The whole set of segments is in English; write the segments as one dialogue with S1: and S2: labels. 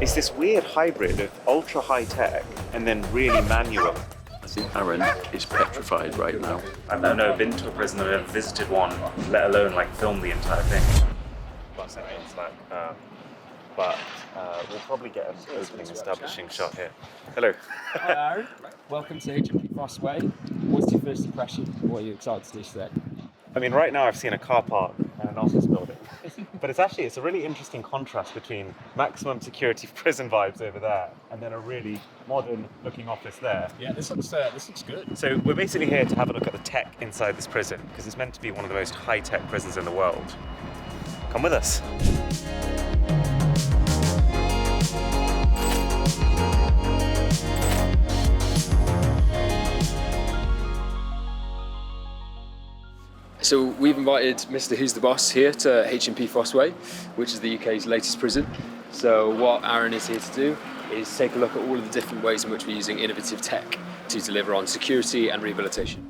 S1: It's this weird hybrid of ultra high tech and then really manual.
S2: I think Aaron is petrified right now.
S1: I've never been to a prison, I've never visited one, let alone like film the entire thing. We'll probably get an opening establishing shot here. Hello.
S3: Hi Aaron, welcome to HMP Fosse Way. What's your first impression? What are you excited to do today?
S1: I mean, right now I've seen a car park and an office building, but it's a really interesting contrast between maximum security prison vibes over there and then a really modern looking office there.
S3: Yeah, this looks good.
S1: So we're basically here to have a look at the tech inside this prison because it's meant to be one of the most high-tech prisons in the world. Come with us.
S3: So we've invited Mrwhosetheboss here to HMP Fosse Way, which is the UK's latest prison. So what Aaron is here to do is take a look at all of the different ways in which we're using innovative tech to deliver on security and rehabilitation.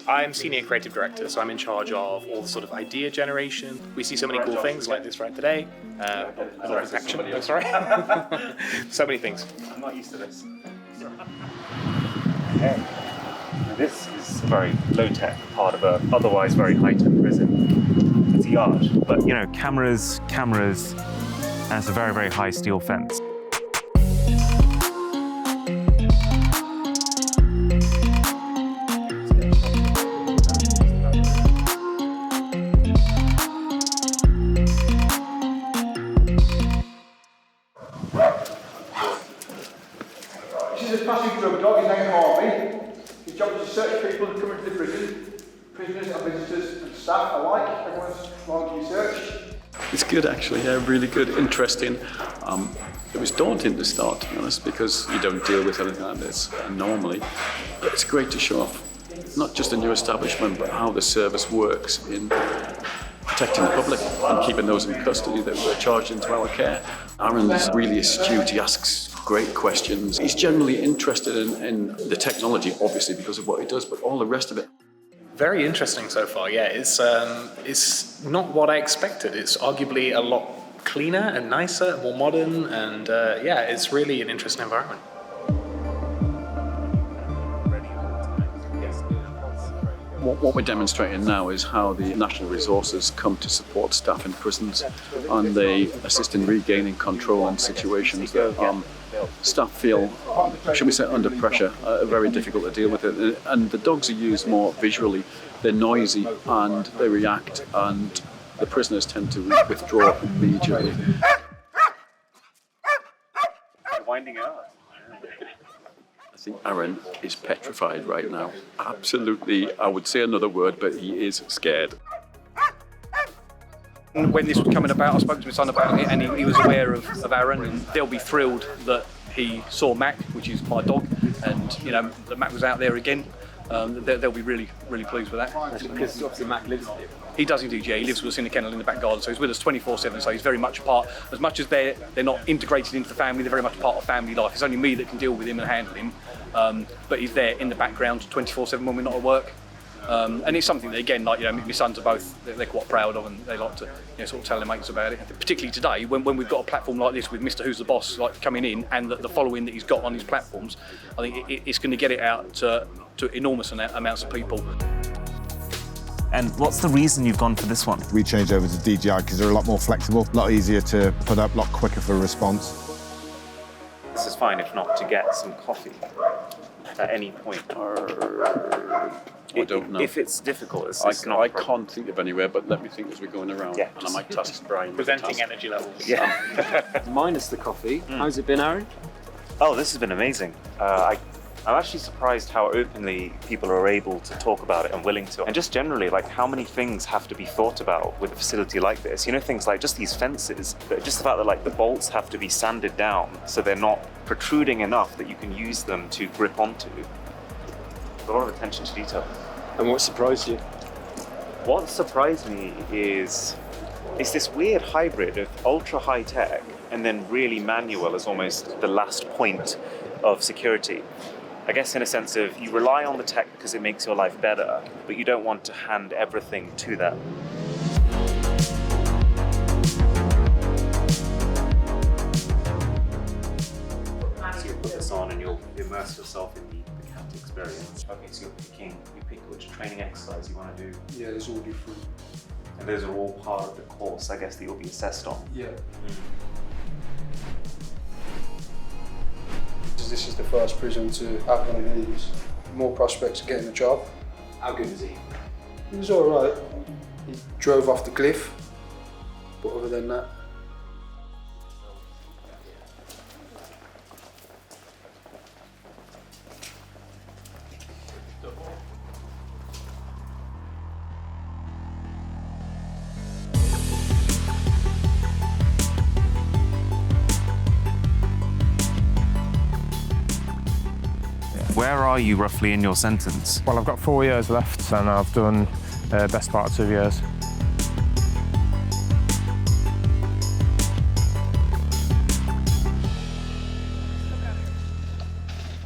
S4: I'm Senior Creative Director, so I'm in charge of all the sort of idea generation. We see so many cool things like this right today. A lot of action. Oh, sorry. So many things.
S1: I'm not used to this. Okay. This is a very low-tech part of a otherwise very high-tech prison. It's a yard, but you know, cameras, and it's a very, very high steel fence.
S5: This is a passive drug dog, his name's Harvey. His job is to search people who come into the prison, prisoners and visitors and staff alike. Everyone's trying to be searched.
S2: It's good actually, yeah, really good, interesting. It was daunting to start, to be honest, because you don't deal with anything like this normally. But it's great to show off not just a new establishment, but how the service works in protecting the public and keeping those in custody that were charged into our care. Aaron's really astute, he asks great questions. He's generally interested in the technology, obviously, because of what he does, but all the rest of it.
S4: Very interesting so far, yeah. It's not what I expected. It's arguably a lot cleaner and nicer, more modern, and yeah, it's really an interesting environment.
S2: What we're demonstrating now is how the national resources come to support staff in prisons, and they assist in regaining control in situations that staff feel, should we say, under pressure, very difficult to deal with it. And the dogs are used more visually. They're noisy and they react, and the prisoners tend to withdraw immediately.
S1: Winding up.
S2: I think Aaron is petrified right now. Absolutely, I would say another word, but he is scared.
S6: When this was coming about, I spoke to my son about it, and he was aware of Aaron, and they'll be thrilled that he saw Mac, which is my dog, and you know that Mac was out there again. They'll be really pleased with that.
S3: Because obviously Mac lives here.
S6: He does indeed, yeah. He lives with us in the kennel in the back garden, so he's with us 24/7. So he's very much a part. As much as they're not integrated into the family, they're very much part of family life. It's only me that can deal with him and handle him, but he's there in the background 24/7 when we're not at work. And it's something that, again, like, you know, my sons are both, they're quite proud of, and they like to, you know, sort of tell their mates about it. Particularly today, when we've got a platform like this with Mrwhosetheboss like coming in, and the following that he's got on his platforms, I think it's going to get it out to enormous amounts of people.
S1: And what's the reason you've gone for this one?
S7: We changed over to DJI because they're a lot more flexible, a lot easier to put up, a lot quicker for a response.
S1: This is fine if not to get some coffee at any point.
S2: I don't know.
S1: If it's difficult, it's not.
S2: I can't think of anywhere, but let me think as we're going around.
S1: Yeah,
S2: and I might task Brian.
S4: Presenting energy levels.
S1: Yeah.
S3: Minus the coffee, how's it been, Aaron?
S1: Oh, this has been amazing. I'm actually surprised how openly people are able to talk about it and willing to. And just generally, like, how many things have to be thought about with a facility like this. You know, things like just these fences, but just the fact that, like, the bolts have to be sanded down so they're not protruding enough that you can use them to grip onto. A lot of attention to detail.
S3: And what surprised you?
S1: What surprised me is this weird hybrid of ultra high tech and then really manual as almost the last point of security. I guess in a sense of you rely on the tech because it makes your life better, but you don't want to hand everything to that. Okay, so you pick which training exercise you want to do,
S8: Yeah, there's all different.
S1: and those are all part of the course, I guess, that you'll be assessed on.
S8: Yeah. This is the first prison to have one of these. More prospects of getting a job.
S3: How good is he?
S8: He was alright. He drove off the cliff, but other than that.
S1: Where are you roughly in your sentence?
S9: Well, I've got 4 years left and I've done best part of 2 years.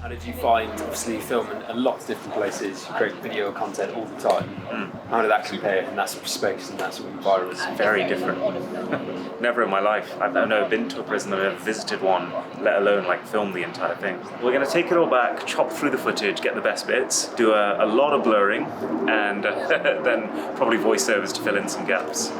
S3: How did you find, obviously you film in a lot of different places, you create video content all the time. How did that compare in that sort of space and that sort of environment?
S1: Very different. Never in my life. I've never been to a prison, I've never visited one, let alone like film the entire thing. We're going to take it all back, chop through the footage, get the best bits, do a lot of blurring, and then probably voiceovers to fill in some gaps.